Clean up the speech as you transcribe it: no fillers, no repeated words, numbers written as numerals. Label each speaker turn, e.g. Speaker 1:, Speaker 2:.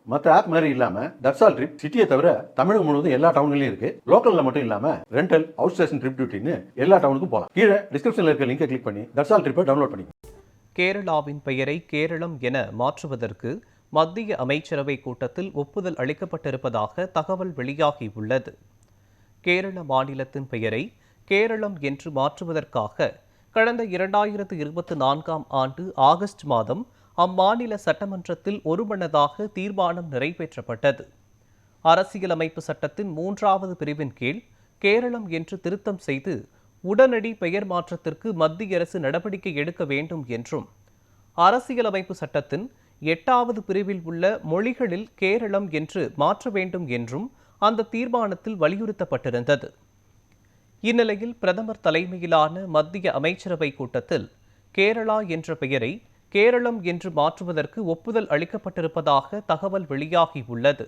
Speaker 1: மற்ற ஆப் மாதிரி இல்லாம தட்சால் ட்ரிப் சிட்டியை தவிர தமிழகம் முழுவதும் எல்லா டவுன்லயும் இருக்கு. லோக்கல்ல மட்டும் இல்லாம ரெண்டல், அவுட் ஸ்டேஷன் ட்ரிப் டியூட்டின்னு எல்லா டவுனுக்கும் போகலாம். கீழே டிஸ்கிரிப்ஷன்ல இருக்க லிங்கை கிளிக் பண்ணி தட்சால் ட்ரிப்பை டவுன்லோட் பண்ணி.
Speaker 2: கேரளாவின் பெயரை கேரளம் என மாற்றுவதற்கு மத்திய அமைச்சரவை கூட்டத்தில் ஒப்புதல் அளிக்கப்பட்டிருப்பதாக தகவல் வெளியாகியுள்ளது. கேரள மாநிலத்தின் பெயரை கேரளம் என்று மாற்றுவதற்காக கடந்த 2024ஆம் ஆண்டு ஆகஸ்ட் மாதம் அம்மாநில சட்டமன்றத்தில் ஒருமனதாக தீர்மானம் நிறைவேற்றப்பட்டது. அரசியலமைப்பு சட்டத்தின் 3வது பிரிவின் கீழ் கேரளம் என்று திருத்தம் செய்து உடனடி பெயர் மாற்றத்திற்கு மத்திய அரசு நடவடிக்கை எடுக்க வேண்டும் என்றும், அரசியலமைப்பு சட்டத்தின் 8வது பிரிவில் உள்ள மொழிகளில் கேரளம் என்று மாற்ற வேண்டும் என்றும் அந்த தீர்மானத்தில் வலியுறுத்தப்பட்டிருந்தது. இந்நிலையில் பிரதமர் தலைமையிலான மத்திய அமைச்சரவை கூட்டத்தில் கேரளா என்ற பெயரை கேரளம் என்று மாற்றுவதற்கு ஒப்புதல் அளிக்கப்பட்டிருப்பதாக தகவல் வெளியாகியுள்ளது.